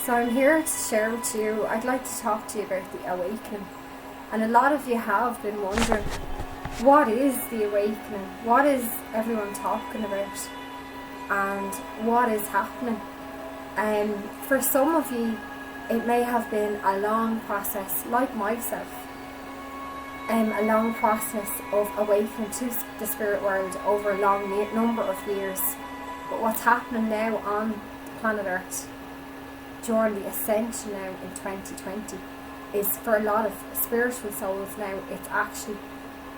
So I'm here to share with you, I'd like to talk to you about the awakening. And a lot of you have been wondering, what is the awakening? What is everyone talking about? And what is happening? For some of you, it may have been a long process, like myself. A long process of awakening to the spirit world over a long number of years. But what's happening now on planet Earth during the ascension now in 2020 is, for a lot of spiritual souls now, it's actually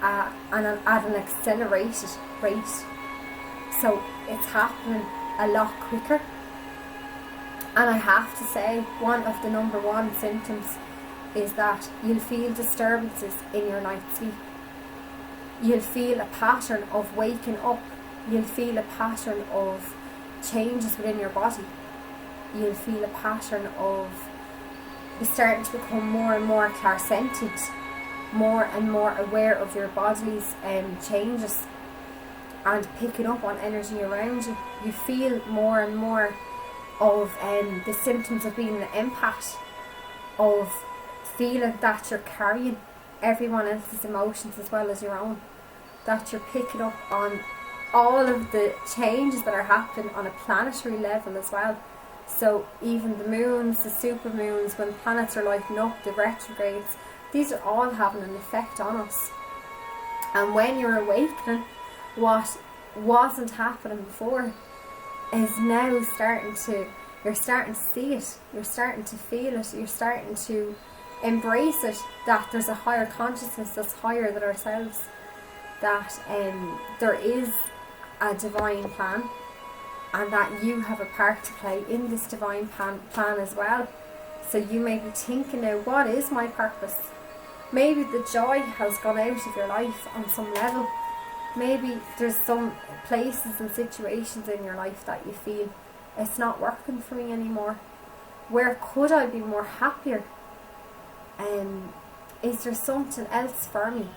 at an accelerated rate. So it's happening a lot quicker. And I have to say, one of the number one symptoms is that you'll feel disturbances in your night's sleep. You'll feel a pattern of waking up. You'll feel a pattern of changes within your body. You'll feel a pattern of you starting to become more and more clairsentient, more and more aware of your body's changes and picking up on energy around you. You feel more and more of the symptoms of being an empath, of feeling that you're carrying everyone else's emotions as well as your own, that you're picking up on all of the changes that are happening on a planetary level as well. So even the moons, the supermoons, when planets are lighting up, the retrogrades, these are all having an effect on us. And when you're awakening, what wasn't happening before is now you're starting to see it, you're starting to feel it, you're starting to embrace it, that there's a higher consciousness that's higher than ourselves, that there is a divine plan, and that you have a part to play in this divine plan as well. So you may be thinking now, what is my purpose? Maybe the joy has gone out of your life on some level. Maybe there's some places and situations in your life that you feel, it's not working for me anymore. Where could I be more happier? Is there something else for me?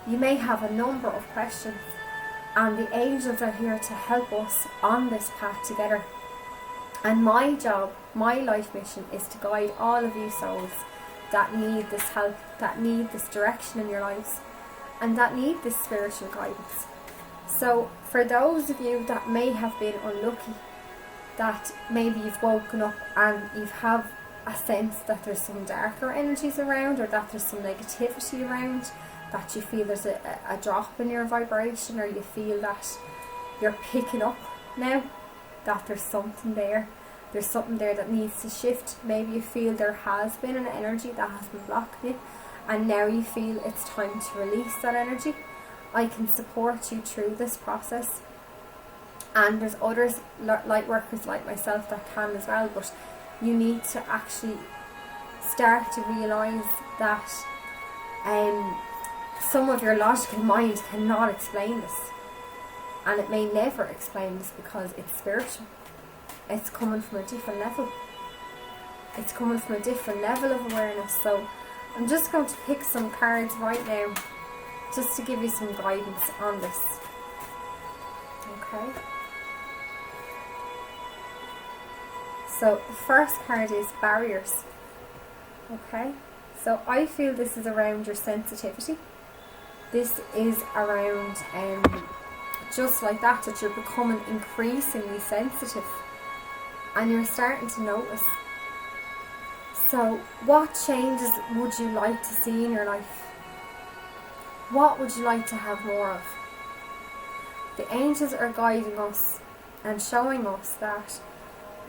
You may have a number of questions, and the angels are here to help us on this path together. And my job, my life mission, is to guide all of you souls that need this help, that need this direction in your lives, and that need this spiritual guidance. So for those of you that may have been unlucky, that maybe you've woken up and you have a sense that there's some darker energies around, or that there's some negativity around, that you feel there's a drop in your vibration, or you feel that you're picking up now, that there's something there that needs to shift. Maybe you feel there has been an energy that has been blocking you, and now you feel it's time to release that energy. I can support you through this process, and there's others, light workers like myself, that can as well, but you need to actually start to realise that some of your logical mind cannot explain this, and it may never explain this, because it's spiritual. It's coming from a different level. It's coming from a different level of awareness. So I'm just going to pick some cards right now, just to give you some guidance on this. Okay. So the first card is barriers. Okay. So I feel this is around your sensitivity. This is around just like that you're becoming increasingly sensitive, and you're starting to notice. So what changes would you like to see in your life? What would you like to have more of? The angels are guiding us and showing us that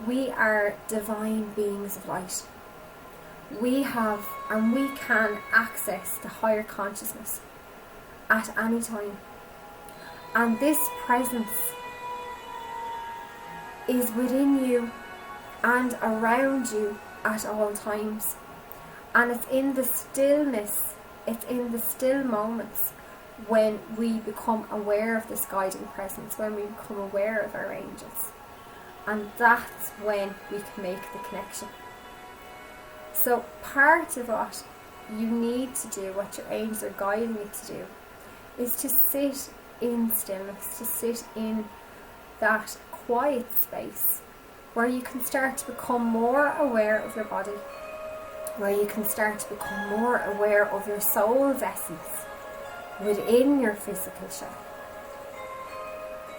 we are divine beings of light. We have and we can access the higher consciousness at any time. And this presence is within you and around you at all times. And it's in the stillness, it's in the still moments when we become aware of this guiding presence, when we become aware of our angels. And that's when we can make the connection. So part of what you need to do, what your angels are guiding you to do, is to sit in stillness, to sit in that quiet space where you can start to become more aware of your body, where you can start to become more aware of your soul's essence within your physical shell,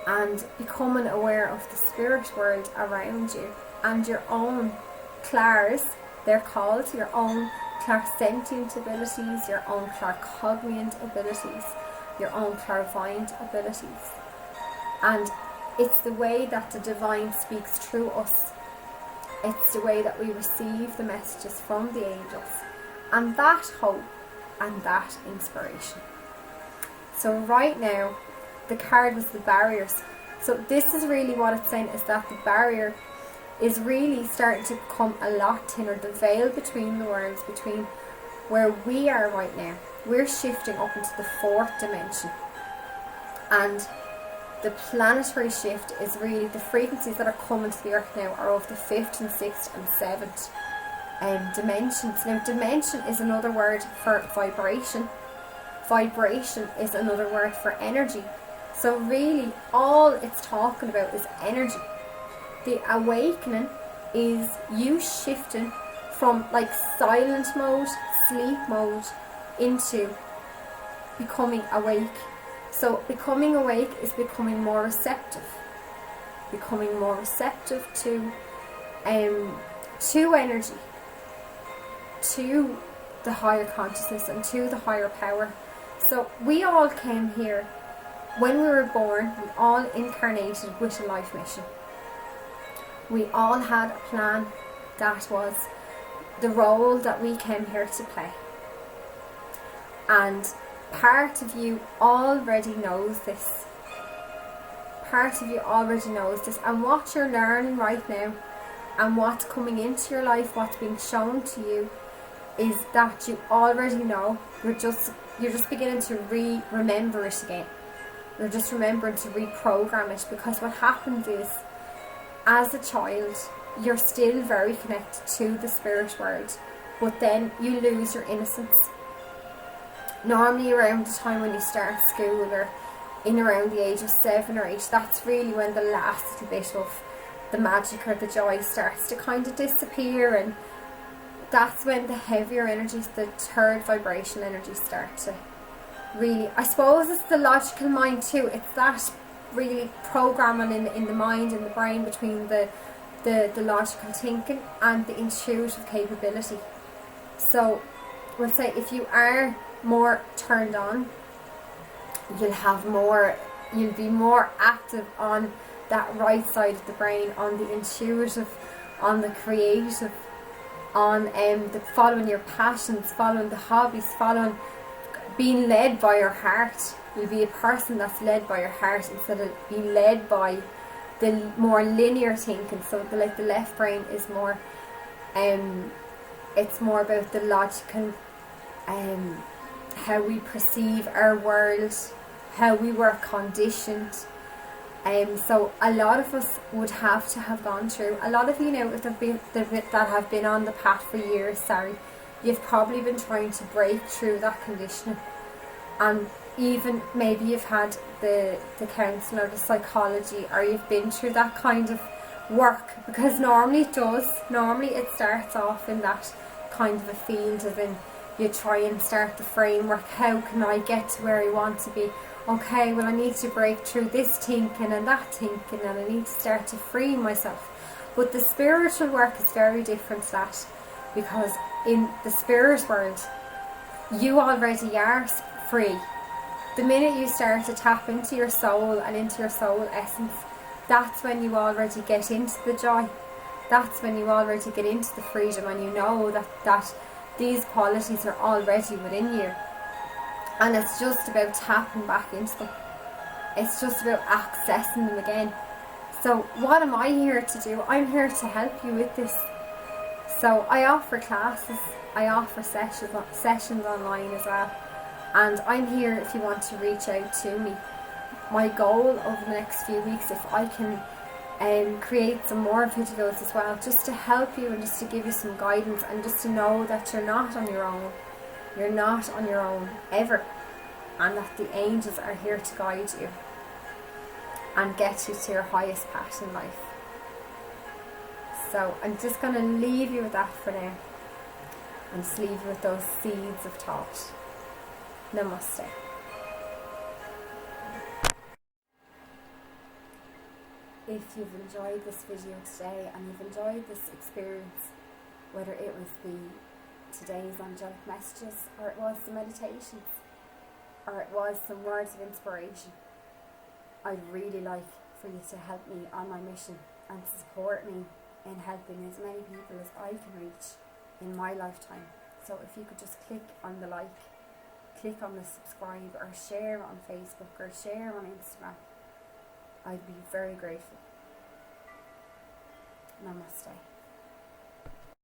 and becoming aware of the spirit world around you and your own clars, they're called, your own clairsentient abilities, your own claircognient abilities, your own clairvoyant abilities. And it's the way that the divine speaks through us. It's the way that we receive the messages from the angels, and that hope and that inspiration. So right now, the card was the barriers. So this is really what it's saying, is that the barrier is really starting to become a lot thinner. The veil between the worlds, between where we are right now, we're shifting up into the 4th dimension. And the planetary shift is really, the frequencies that are coming to the earth now are of the 5th and 6th and 7th dimensions. Now, dimension is another word for vibration. Vibration is another word for energy. So really, all it's talking about is energy. The awakening is you shifting from like silent mode, sleep mode, into becoming awake. So becoming awake is becoming more receptive. Becoming more receptive to energy, to the higher consciousness and to the higher power. So we all came here, when we were born, we all incarnated with a life mission. We all had a plan that was the role that we came here to play. And part of you already knows this. Part of you already knows this. And what you're learning right now, and what's coming into your life, what's being shown to you, is that you already know. You're just beginning to remember it again. You're just remembering to reprogram it, because what happens is, as a child, you're still very connected to the spirit world, but then you lose your innocence. Normally around the time when you start school, or in around the age of 7 or 8, that's really when the last little bit of the magic or the joy starts to kind of disappear, and that's when the heavier energies, the 3rd vibration energies, start to really, I suppose it's the logical mind too. It's that really programming in the mind and the brain between the logical thinking and the intuitive capability. So we'll say if you are more turned on, you'll be more active on that right side of the brain, on the intuitive, on the creative, on the following your passions, following the hobbies, following being led by your heart. You'll be a person that's led by your heart instead of being led by the more linear thinking. So the left brain is more it's more about the logical, how we perceive our world, how we were conditioned. So a lot of us would have to have gone through, a lot of you know that have been on the path for years, you've probably been trying to break through that conditioning, and even maybe you've had the counselling or the psychology, or you've been through that kind of work, because normally it starts off in that kind of a field of, in you try and start the framework, how can I get to where I want to be? Okay, well I need to break through this thinking and that thinking, and I need to start to free myself. But the spiritual work is very different to that, because in the spirit world you already are free. The minute you start to tap into your soul and into your soul essence, that's when you already get into the joy. That's when you already get into the freedom, and you know that these qualities are already within you. And it's just about tapping back into them. It's just about accessing them again. So what am I here to do? I'm here to help you with this. So I offer classes, I offer sessions online as well. And I'm here if you want to reach out to me. My goal over the next few weeks, if I can create some more videos as well, just to help you and just to give you some guidance, and just to know that you're not on your own. You're not on your own ever, and that the angels are here to guide you and get you to your highest path in life. So I'm just going to leave you with that for now, and just leave you with those seeds of thought. Namaste. If you've enjoyed this video today and you've enjoyed this experience, whether it was today's angelic messages, or it was the meditations, or it was some words of inspiration, I'd really like for you to help me on my mission and support me in helping as many people as I can reach in my lifetime. So if you could just click on the like, click on the subscribe, or share on Facebook, or share on Instagram, I'd be very grateful. Namaste.